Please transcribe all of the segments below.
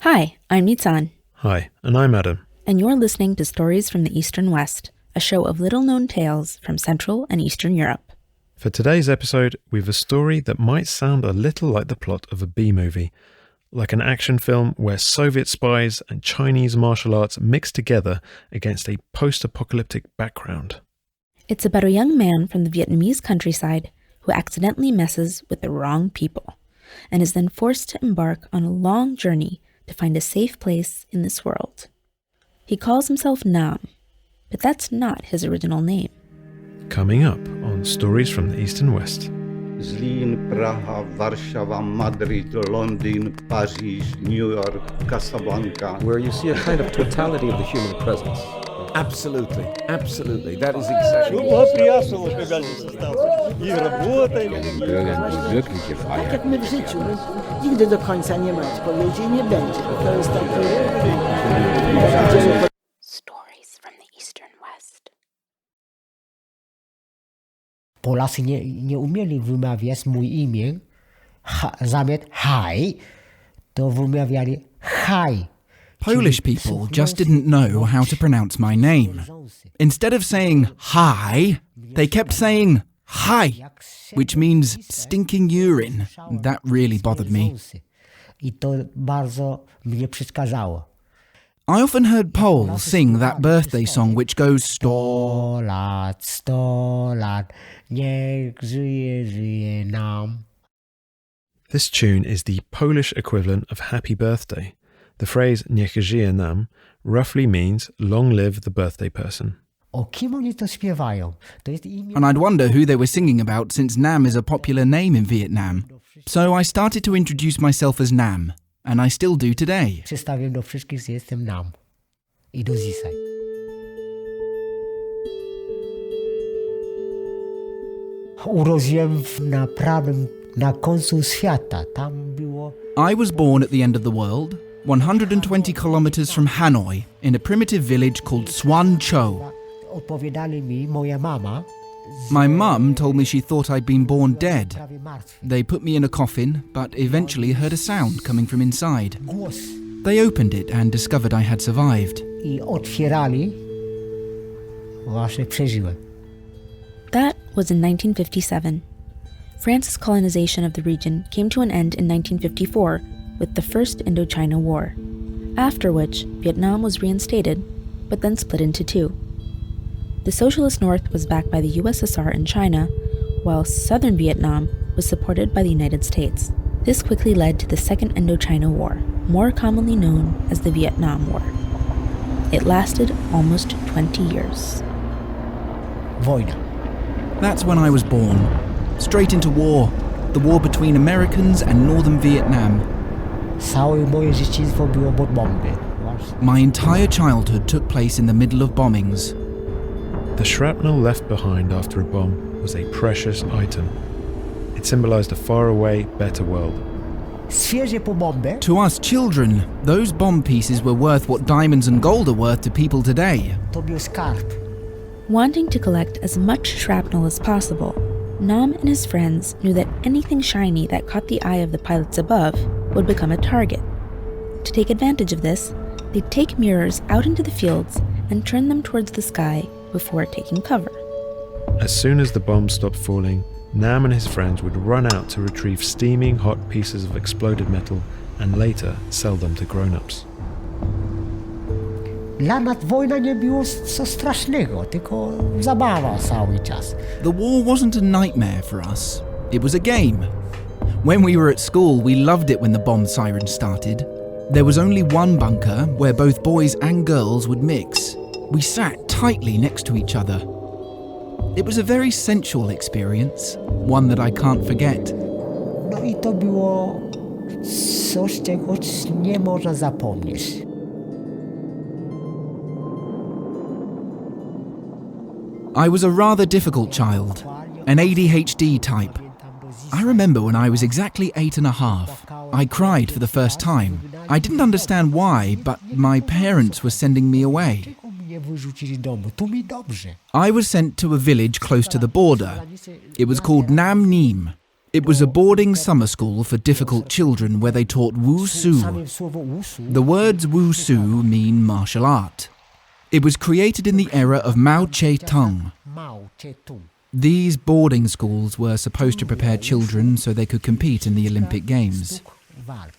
Hi, I'm Nitsan. Hi, and I'm Adam. And you're listening to Stories from the Eastern West, a show of little-known tales from Central and Eastern Europe. For today's episode, we have a story that might sound a little like the plot of a B-movie, like an action film where Soviet spies and Chinese martial arts mix together against a post-apocalyptic background. It's about a young man from the Vietnamese countryside who accidentally messes with the wrong people and is then forced to embark on a long journey to find a safe place in this world. He calls himself Nam, but that's not his original name. Coming up on Stories from the East and West. Zlín, Praha, Warszawa, Madrid, London, Paris, New York, Casablanca. Where you see a kind of totality of the human presence. Absolutely, absolutely. That is exactly Tak jak my w życiu, nigdy do końca nie ma odpowiedzi i nie będzie. To jest takie... Stories from the Eastern West. Polacy nie umieli wymawiać mój imię, zamiast Hai, to wymawiali Hai. Polish people just didn't know how to pronounce my name. Instead of saying hi, they kept saying hi, which means stinking urine. That really bothered me. I to bardzo mnie przeszkadzało. I often heard Poles sing that birthday song which goes 100 lat, 100 lat, niech żyje, żyje nam. This tune is the Polish equivalent of Happy Birthday. The phrase Niech żyje nam roughly means long live the birthday person. O kim oni to śpiewają? To jest imię... And I'd wonder who they were singing about since Nam is a popular name in Vietnam. So I started to introduce myself as Nam, and I still do today. Przedstawiam do wszystkich, że jestem Nam. I do dzisiaj. Urodziłem na końcu świata. Tam było... I was born at the end of the world, 120 kilometers from Hanoi, in a primitive village called Xuan Cho. Opowiadali mi moja mama. My mum told me she thought I'd been born dead. They put me in a coffin, but eventually heard a sound coming from inside. Głos. They opened it and discovered I had survived. I otwierali. Właśnie przeżyłem. That was in 1957. France's colonization of the region came to an end in 1954 with the First Indochina War, after which Vietnam was reinstated, but then split into two. The socialist North was backed by the USSR and China, while southern Vietnam was supported by the United States. This quickly led to the Second Indochina War, more commonly known as the Vietnam War. It lasted almost 20 years. Wojna. That's when I was born. Straight into war. The war between Americans and northern Vietnam. Całe moje dzieciństwo było pod bomby. My entire childhood took place in the middle of bombings. The shrapnel left behind after a bomb was a precious item. It symbolized a faraway, better world. Świeże po bombę. To us children, those bomb pieces were worth what diamonds and gold are worth to people today. To był skarb. Wanting to collect as much shrapnel as possible, Nam and his friends knew that anything shiny that caught the eye of the pilots above would become a target. To take advantage of this, they'd take mirrors out into the fields and turn them towards the sky before taking cover. As soon as the bombs stopped falling, Nam and his friends would run out to retrieve steaming hot pieces of exploded metal and later sell them to grown-ups. Dla nas wojna nie było co strasznego, tylko zabawa cały czas. The war wasn't a nightmare for us. It was a game. When we were at school, we loved it when the bomb siren started. There was only one bunker where both boys and girls would mix. We sat tightly next to each other. It was a very sensual experience, one that I can't forget. No i to było coś, czego nie można zapomnieć. I was a rather difficult child, an ADHD type. I remember when I was exactly 8.5, I cried for the first time. I didn't understand why, but my parents were sending me away. I was sent to a village close to the border. It was called Nam Nim. It was a boarding summer school for difficult children where they taught Wushu. The words Wushu mean martial art. It was created in the era of Mao Zedong. These boarding schools were supposed to prepare children so they could compete in the Olympic Games.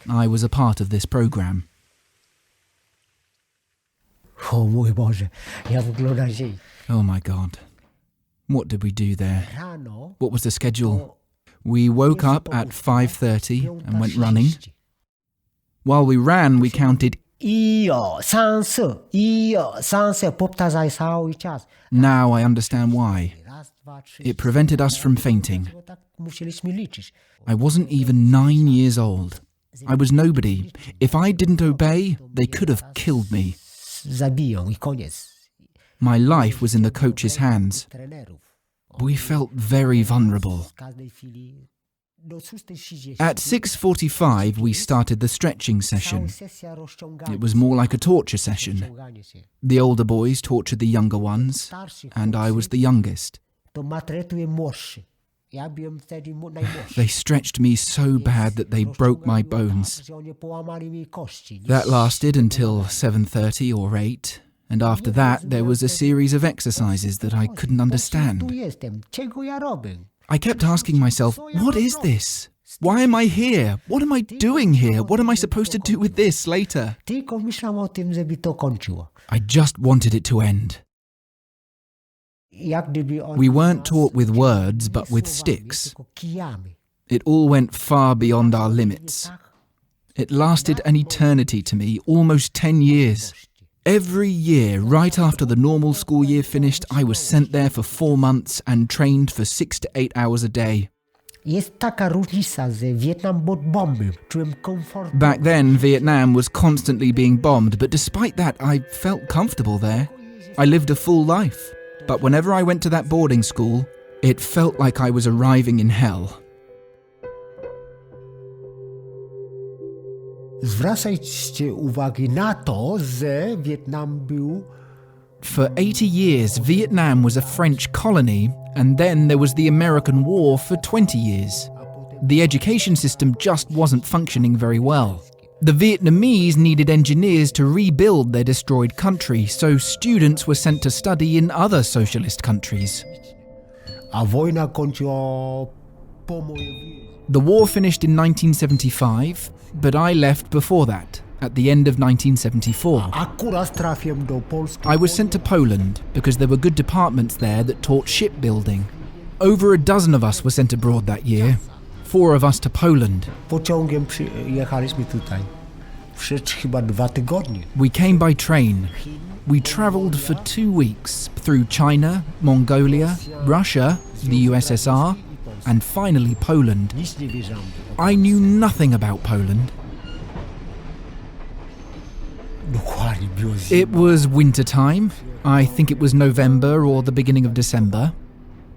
I was a part of this program. O mój Boże, ja wyglądam dzień. Oh my God. What did we do there? Rano What was the schedule? We woke up at 5:30 and went running. While we ran, we counted. 1, 2, 3, 1, 2, 3, powtarzaj cały czas. Now I understand why. Raz, dwa, trzy, It prevented us from fainting. tak musieliśmy liczyć. I wasn't even 9 years old. I was nobody. If I didn't obey, they could have killed me. Zabiją I koniec. My life was in the coach's hands. Trenerów. We felt very vulnerable. W każdej chwili do 6:30. At 6:45, we started the stretching session. Sesja rozciągania. It was more like a torture session. Rozciąganie się. The older boys tortured the younger ones, and I was the youngest. To maltretuje młodszy. Ja byłem wtedy najmłodszy. They stretched me so bad that they broke my bones. Że oni połamali mi kości. That lasted until 7:30 or 8, and after that there was a series of exercises that I couldn't understand. Tu jestem. Czego ja robię? I kept asking myself, what is this? Why am I here? What am I doing here? What am I supposed to do with this later? Tylko myślałem o tym, żeby to kończyło. I just wanted it to end. Jak gdyby oni We weren't nas taught with words, nie but with słowami, sticks. tylko kijami. It all went far beyond our limits. It lasted an eternity to me, almost 10 years. Every year, right after the normal school year finished, I was sent there for 4 months and trained for 6 to 8 hours a day. Jest taka różnica, że Wietnam pod bomby. Czułem komfort. Back then, Vietnam was constantly being bombed, but despite that, I felt comfortable there. I lived a full life. But whenever I went to that boarding school, it felt like I was arriving in hell. Zwracajcie uwagę na to, że Wietnam był For 80 years, Vietnam was a French colony, and then there was the American War for 20 years. The education system just wasn't functioning very well. The Vietnamese needed engineers to rebuild their destroyed country, so students were sent to study in other socialist countries. a wojna kończyła po mojej. The war finished in 1975, but I left before that, at the end of 1974. Akurat trafiłem do Polski. I was sent to Poland because there were good departments there that taught shipbuilding. Over a dozen of us were sent abroad that year, 4 of us to Poland. Pociągiem przyjechaliśmy tutaj. Przez chyba 2 tygodnie. We came by train. We travelled for 2 weeks through China, Mongolia, Russia, the USSR, and finally Poland. Nic nie wiedziałem. I knew nothing about Poland. Dokładnie było zimno. It was winter time. I think it was November or the beginning of December.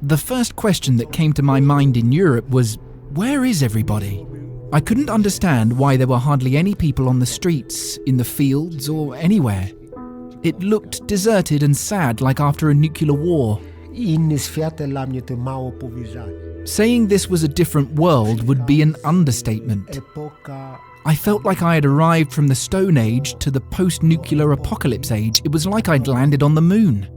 The first question that came to my mind in Europe was, where is everybody? I couldn't understand why there were hardly any people on the streets, in the fields, or anywhere. It looked deserted and sad, like after a nuclear war. Inny świat dla mnie to mało powiedziane. Saying this was a different world would be an understatement. Epoka I felt like I had arrived from the Stone Age to the post-nuclear apocalypse age. It was like I'd landed on the moon.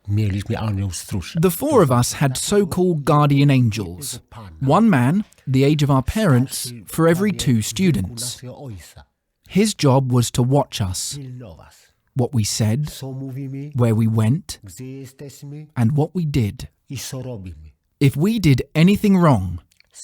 mieliśmy anioł stróż. The 4 of us had so-called guardian angels. 1 man, the age of our parents, for every 2 students. Naszego ojca. His job was to watch us, Pilnować. what we said, Co mówimy, where we went, gdzie jesteśmy and what we did. I co robimy. If we did anything wrong,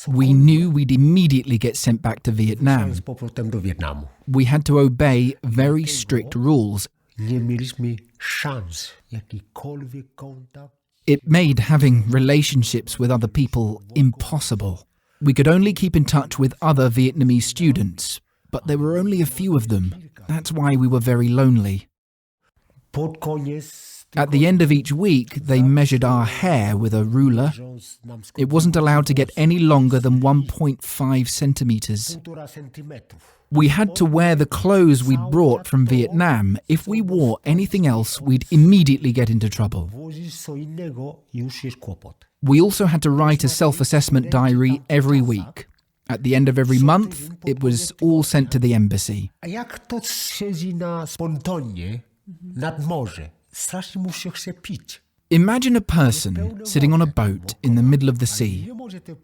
we knew we'd immediately get sent back to Vietnam. Z powrotem do Wietnamu. We had to obey very strict rules. Nie mieliśmy szans, jakikolwiek kontakt. It made having relationships with other people impossible. We could only keep in touch with other Vietnamese students, but there were only a few of them. That's why we were very lonely. Pod koniec At the end of each week, they measured our hair with a ruler. It wasn't allowed to get any longer than 1.5 centimeters. We had to wear the clothes we'd brought from Vietnam. If we wore anything else, we'd immediately get into trouble. We also had to write a self-assessment diary every week. At the end of every month, it was all sent to the embassy. Jak to siedzi na pontonie nad morze, strasznie mu się chce pić. Imagine a person sitting on a boat in the middle of the sea.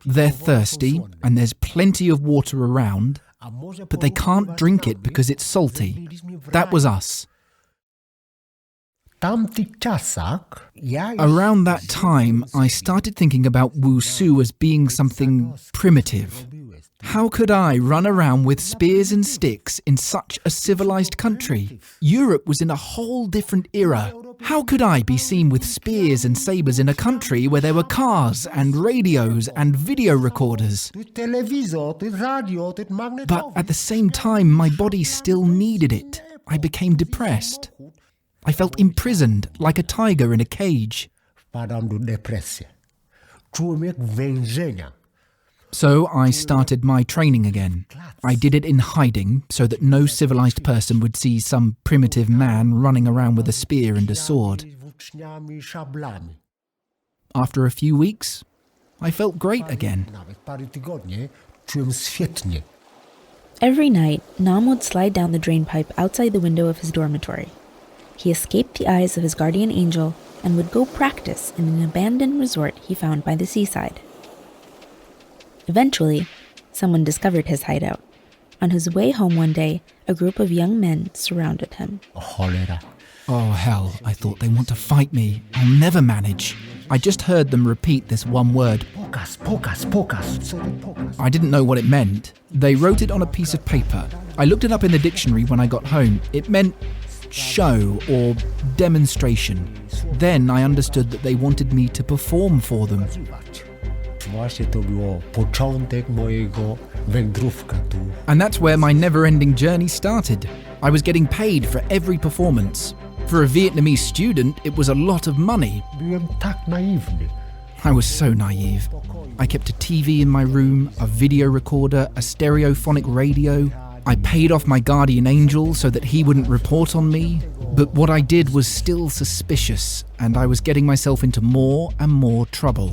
They're thirsty and there's plenty of water around, but they can't drink it because it's salty. That was us. Around that time, I started thinking about Wushu as being something primitive. How could I run around with spears and sticks in such a civilized country? Europe was in a whole different era. How could I be seen with spears and sabres in a country where there were cars and radios and video recorders? But at the same time, my body still needed it. I became depressed. I felt imprisoned, like a tiger in a cage. So I started my training again. I did it in hiding so that no civilized person would see some primitive man running around with a spear and a sword. After a few weeks, I felt great again. Every night, Nam would slide down the drain pipe outside the window of his dormitory. He escaped the eyes of his guardian angel and would go practice in an abandoned resort he found by the seaside. Eventually, someone discovered his hideout. On his way home one day, a group of young men surrounded him. Oh hell, I thought they want to fight me. I'll never manage. I just heard them repeat this one word. I didn't know what it meant. They wrote it on a piece of paper. I looked it up in the dictionary when I got home. It meant show or demonstration. Then I understood that they wanted me to perform for them. And that's where my never-ending journey started. I was getting paid for every performance. For a Vietnamese student, it was a lot of money. I was so naive. I kept a TV in my room, a video recorder, a stereophonic radio. I paid off my guardian angel so that he wouldn't report on me. But what I did was still suspicious, and I was getting myself into more and more trouble.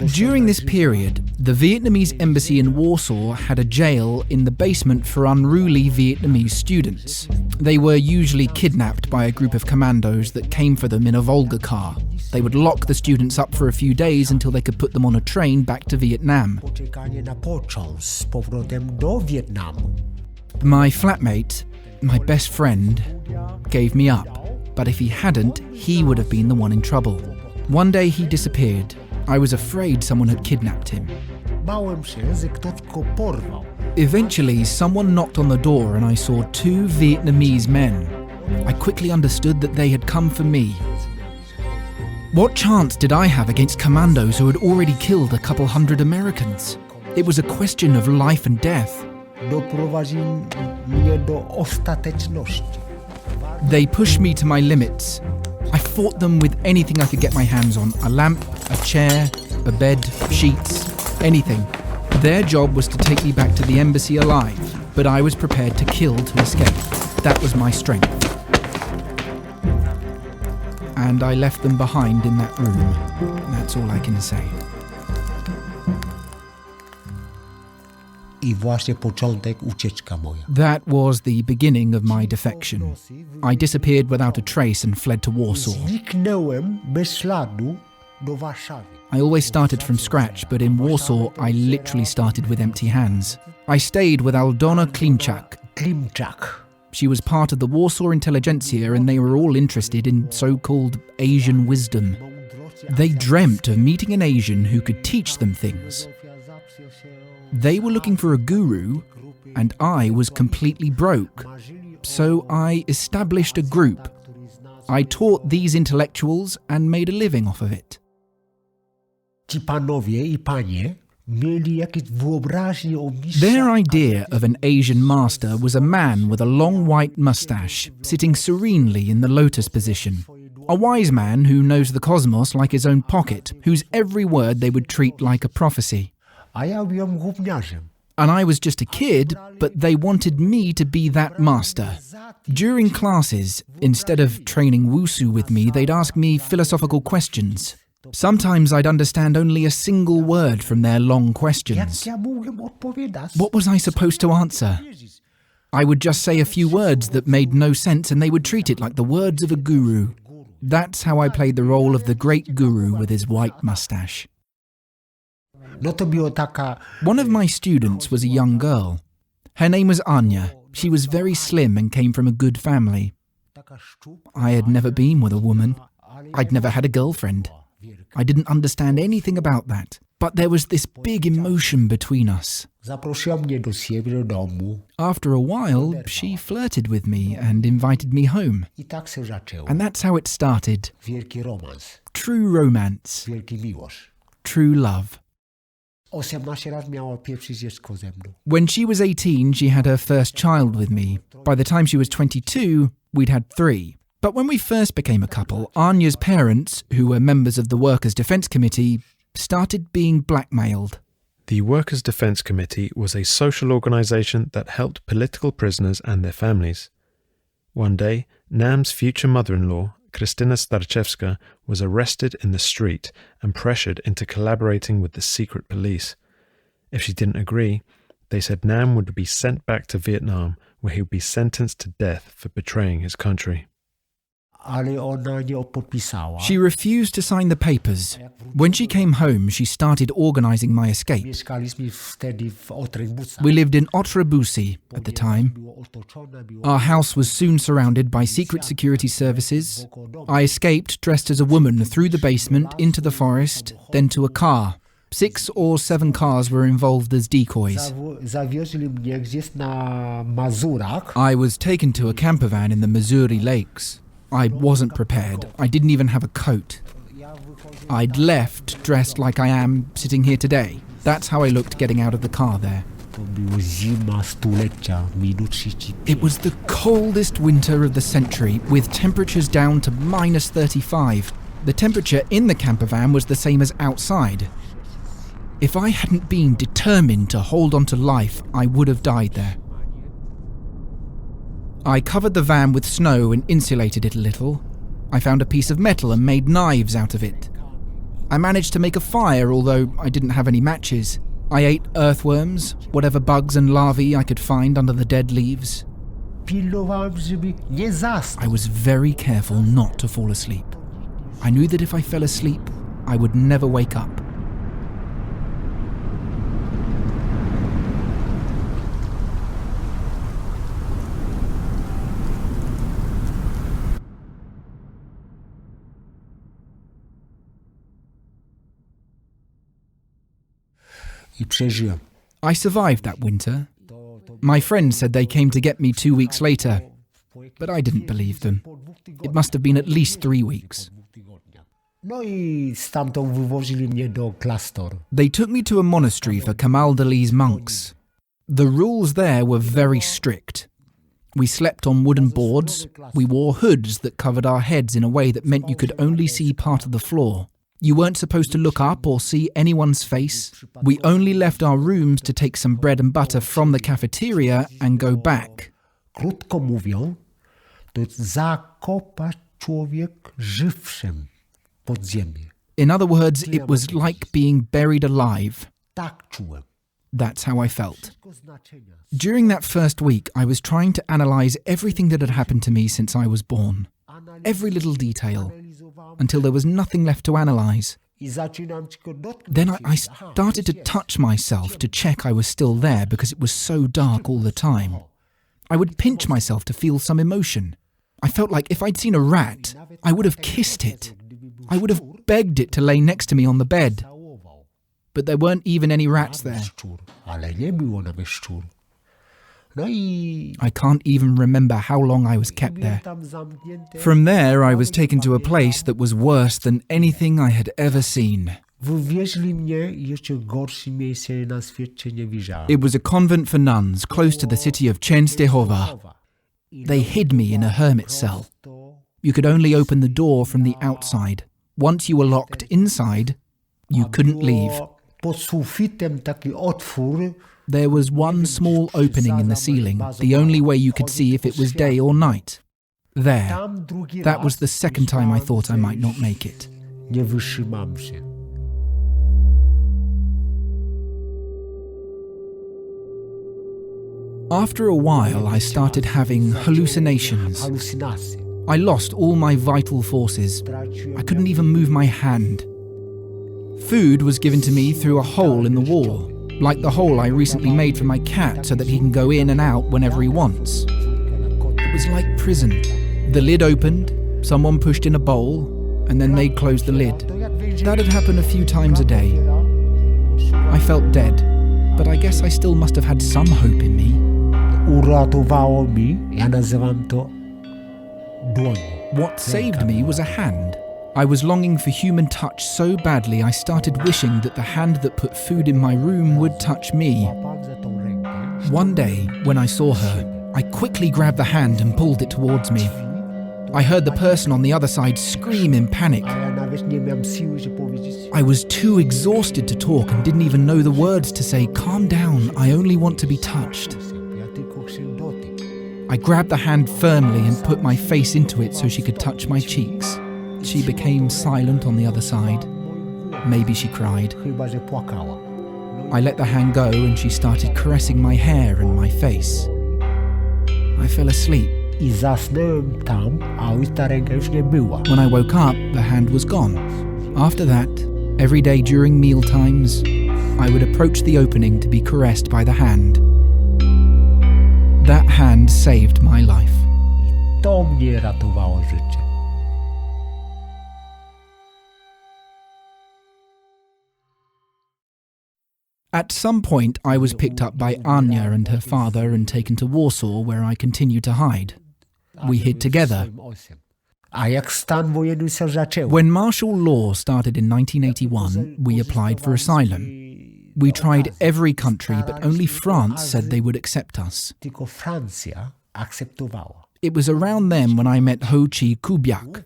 During this period, the Vietnamese embassy in Warsaw had a jail in the basement for unruly Vietnamese students. They were usually kidnapped by a group of commandos that came for them in a Volga car. They would lock the students up for a few days until they could put them on a train back to Vietnam. My flatmate, my best friend, gave me up. But if he hadn't, he would have been the one in trouble. One day he disappeared. I was afraid someone had kidnapped him. Eventually, someone knocked on the door and I saw two Vietnamese men. I quickly understood that they had come for me. What chance did I have against commandos who had already killed a couple hundred Americans? It was a question of life and death. They pushed me to my limits. I fought them with anything I could get my hands on. A lamp, a chair, a bed, sheets, anything. Their job was to take me back to the embassy alive, but I was prepared to kill to escape. That was my strength. And I left them behind in that room. That's all I can say. That was the beginning of my defection. I disappeared without a trace and fled to Warsaw. I always started from scratch, but in Warsaw I literally started with empty hands. I stayed with Aldona Klimczak. She was part of the Warsaw intelligentsia and they were all interested in so-called Asian wisdom. They dreamt of meeting an Asian who could teach them things. They were looking for a guru, and I was completely broke. So I established a group. I taught these intellectuals and made a living off of it. Their idea of an Asian master was a man with a long white mustache, sitting serenely in the lotus position. A wise man who knows the cosmos like his own pocket, whose every word they would treat like a prophecy. And I was just a kid, but they wanted me to be that master. During classes, instead of training wushu with me, they'd ask me philosophical questions. Sometimes I'd understand only a single word from their long questions. What was I supposed to answer? I would just say a few words that made no sense and they would treat it like the words of a guru. That's how I played the role of the great guru with his white mustache. One of my students was a young girl. Her name was Anya. She was very slim and came from a good family. I had never been with a woman. I'd never had a girlfriend. I didn't understand anything about that. But there was this big emotion between us. After a while, she flirted with me and invited me home. And that's how it started. True romance. True love. When she was 18, she had her first child with me. By the time she was 22, we'd had 3. But when we first became a couple, Anya's parents, who were members of the Workers' Defence Committee, started being blackmailed. The Workers' Defence Committee was a social organisation that helped political prisoners and their families. One day, Nam's future mother-in-law, Krystyna Starczewska, was arrested in the street and pressured into collaborating with the secret police. If she didn't agree, they said Nam would be sent back to Vietnam, where he would be sentenced to death for betraying his country. She refused to sign the papers. When she came home, she started organising my escape. We lived in Otrobusy at the time. Our house was soon surrounded by secret security services. I escaped dressed as a woman through the basement into the forest, then to a car. 6 or 7 cars were involved as decoys. I was taken to a campervan in the Missouri lakes. I wasn't prepared. I didn't even have a coat. I'd left dressed like I am sitting here today. That's how I looked getting out of the car there. It was the coldest winter of the century, with temperatures down to -35. The temperature in the campervan was the same as outside. If I hadn't been determined to hold on to life, I would have died there. I covered the van with snow and insulated it a little. I found a piece of metal and made knives out of it. I managed to make a fire, although I didn't have any matches. I ate earthworms, whatever bugs and larvae I could find under the dead leaves. I was very careful not to fall asleep. I knew that if I fell asleep, I would never wake up. I survived that winter. My friends said they came to get me 2 weeks later, but I didn't believe them. It must have been at least 3 weeks. They took me to a monastery for Camaldolese monks. The rules there were very strict. We slept on wooden boards. We wore hoods that covered our heads in a way that meant you could only see part of the floor. You weren't supposed to look up or see anyone's face. We only left our rooms to take some bread and butter from the cafeteria and go back. In other words, it was like being buried alive. That's how I felt. During that first week, I was trying to analyse everything that had happened to me since I was born. Every little detail. Until there was nothing left to analyse. Then I started to touch myself to check I was still there because it was so dark all the time. I would pinch myself to feel some emotion. I felt like if I'd seen a rat, I would have kissed it. I would have begged it to lay next to me on the bed. But there weren't even any rats there. I can't even remember how long I was kept there. From there, I was taken to a place that was worse than anything I had ever seen. Wywieźli mnie i jeszcze gorsze miejsce na świecie nie widziałem. It was a convent for nuns close to the city of Częstochowa. They hid me in a hermit cell. You could only open the door from the outside. Once you were locked inside, you couldn't leave. Pod sufitem taki otwór. There was one small opening in the ceiling, the only way you could see if it was day or night. There. That was the second time I thought I might not make it. Nie wytrzymam się. After a while, I started having hallucinations. I lost all my vital forces. I couldn't even move my hand. Food was given to me through a hole in the wall, like the hole I recently made for my cat so that he can go in and out whenever he wants. It was like prison. The lid opened, someone pushed in a bowl, and then they'd close the lid. That had happened a few times a day. I felt dead, but I guess I still must have had some hope in me. Uratowało mi, ja nazywam to dłoń. What saved me was a hand. I was longing for human touch so badly I started wishing that the hand that put food in my room would touch me. One day, when I saw her, I quickly grabbed the hand and pulled it towards me. I heard the person on the other side scream in panic. I was too exhausted to talk and didn't even know the words to say, "Calm down, I only want to be touched." I grabbed the hand firmly and put my face into it so she could touch my cheeks. She became silent on the other side. Maybe she cried. I let the hand go and she started caressing my hair and my face. I fell asleep. When I woke up, the hand was gone. After that, every day during meal times, I would approach the opening to be caressed by the hand. That hand saved my life. To mnie ratowało życie. At some point, I was picked up by Anya and her father and taken to Warsaw, where I continued to hide. We hid together. A jak stan wojenny się zaczął? When martial law started in 1981, we applied for asylum. We tried every country, but only France said they would accept us. Tylko Francja akceptowała. It was around then when I met Ho Chi Kubiak.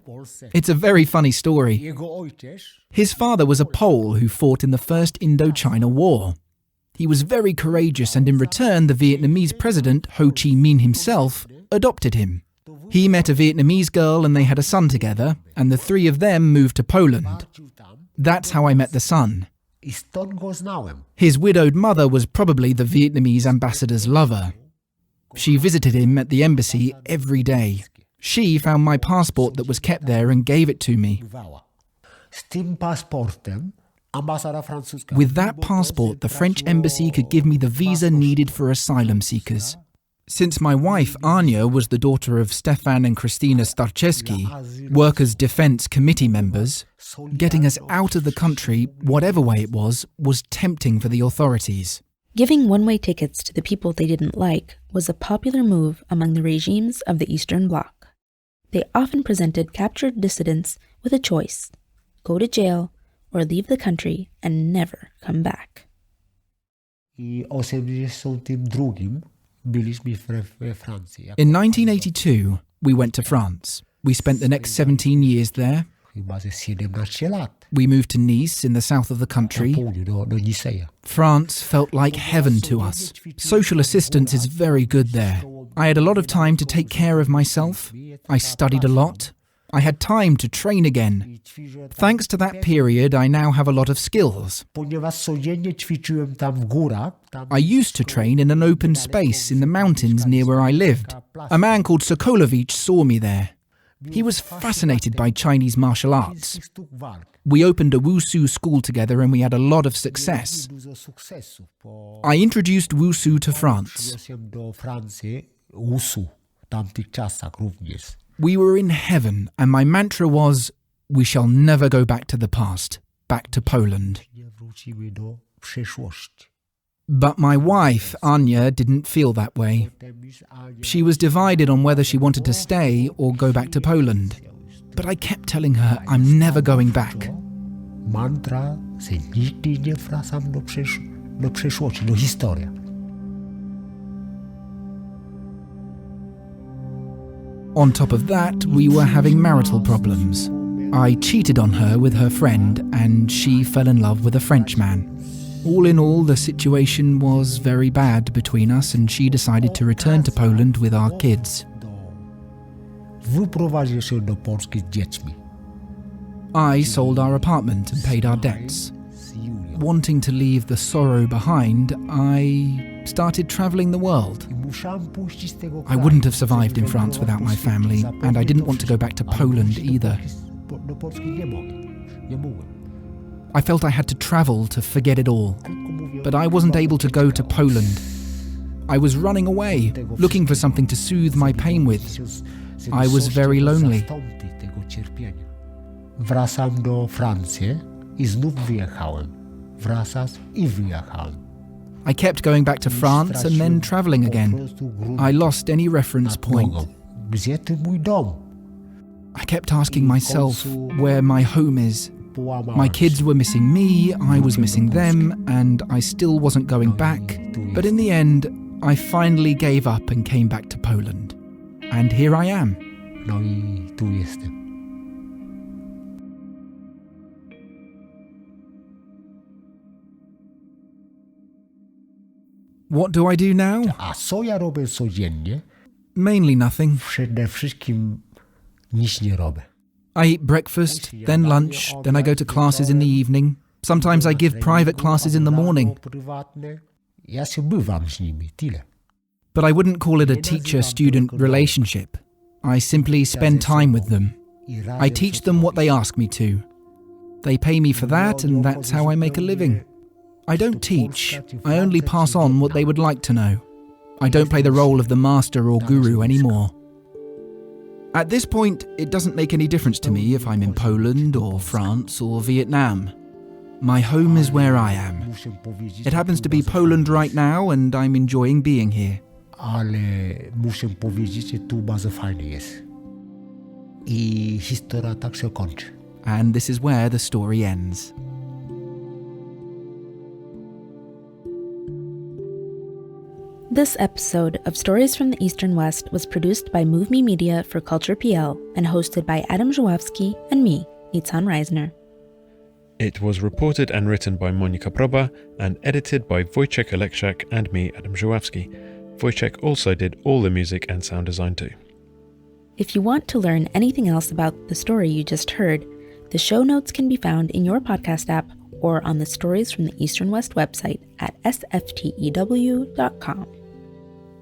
It's a very funny story. Jego ojciec His father was a Pole who fought in the First Indochina War. He was very courageous, and in return, the Vietnamese president, Ho Chi Minh himself, adopted him. He met a Vietnamese girl and they had a son together, and the three of them moved to Poland. That's how I met the son. I stąd go znałem. His widowed mother was probably the Vietnamese ambassador's lover. She visited him at the embassy every day. She found my passport that was kept there and gave it to me. Z tym paszportem ambasada francuska. With that passport, the French embassy could give me the visa needed for asylum seekers. Since my wife, Anya, was the daughter of Stefan and Christina Starczewski, Workers' Defence Committee members, getting us out of the country, whatever way it was tempting for the authorities. Giving one-way tickets to the people they didn't like was a popular move among the regimes of the Eastern Bloc. They often presented captured dissidents with a choice: go to jail or leave the country and never come back. I 82 byliśmy we Francji. In 1982, we went to France. We spent the next 17 years there. Chyba ze 17 lat. We moved to Nice in the south of the country. Do Niceja. France felt like heaven to us. Social assistance is very good there. I had a lot of time to take care of myself. I studied a lot. I had time to train again. Thanks to that period, I now have a lot of skills. Ponieważ codziennie ćwiczyłem tam w górach. I used to train in an open space in the mountains near where I lived. A man called Sokolovich saw me there. He was fascinated by Chinese martial arts. We opened a Wushu school together and we had a lot of success. I introduced Wushu to France. We were in heaven and my mantra was, we shall never go back to the past, back to Poland. But my wife, Anya, didn't feel that way. She was divided on whether she wanted to stay or go back to Poland. But I kept telling her I'm never going back. Mantra se nigdy nie wracam do przeszłości, do historii. On top of that, we were having marital problems. I cheated on her with her friend, and she fell in love with a Frenchman. All in all, the situation was very bad between us, and she decided to return to Poland with our kids. Wyprowadził się do Polski z dziećmi. I sold our apartment and paid our debts. Wanting to leave the sorrow behind, I started travelling the world. I wouldn't have survived in France without my family, and I didn't want to go back to Poland either. I felt I had to travel to forget it all, but I wasn't able to go to Poland. I was running away, looking for something to soothe my pain with. I was very lonely. Wracam do Francji i znów wyjechałem. Wracasz i wyjechałem. I kept going back to France and then travelling again. I lost any reference point. Gdzie ty mój dom? I kept asking myself where my home is. My kids were missing me, I was missing them, and I still wasn't going back. But in the end, I finally gave up and came back to Poland. And here I am. No i tu jestem. What do I do now? A co ja robię codziennie? Mainly nothing. Przede wszystkim nic nie robię. I eat breakfast, then lunch, then I go to classes in the evening. Sometimes I give private classes in the morning. Ja się bywam z nimi, tyle. But I wouldn't call it a teacher-student relationship. I simply spend time with them. I teach them what they ask me to. They pay me for that, and that's how I make a living. I don't teach, I only pass on what they would like to know. I don't play the role of the master or guru anymore. At this point, it doesn't make any difference to me if I'm in Poland or France or Vietnam. My home is where I am. It happens to be Poland right now, and I'm enjoying being here. Ale muszę powiedzieć, że tu bardzo fajnie jest. I historia tak się kończy. And this is where the story ends. This episode of Stories from the Eastern West was produced by Move Me Media for Culture.pl and hosted by Adam Żuławski and me, Nitzan Reisner. It was reported and written by Monika Proba and edited by Wojciech Oleksiak and me, Adam Żuławski. Wojciech also did all the music and sound design too. If you want to learn anything else about the story you just heard, the show notes can be found in your podcast app or on the Stories from the Eastern West website at sftew.com.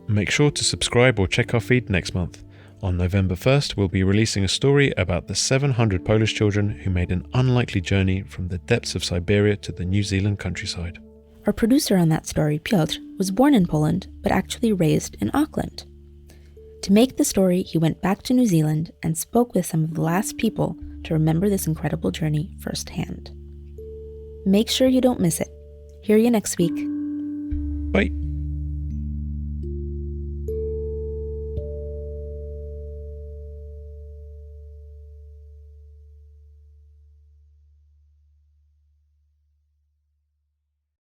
Make sure to subscribe or check our feed next month. On November 1st, we'll be releasing a story about the 700 Polish children who made an unlikely journey from the depths of Siberia to the New Zealand countryside. Our producer on that story, Piotr, was born in Poland but actually raised in Auckland. To make the story, he went back to New Zealand and spoke with some of the last people to remember this incredible journey firsthand. Make sure you don't miss it. Hear you next week.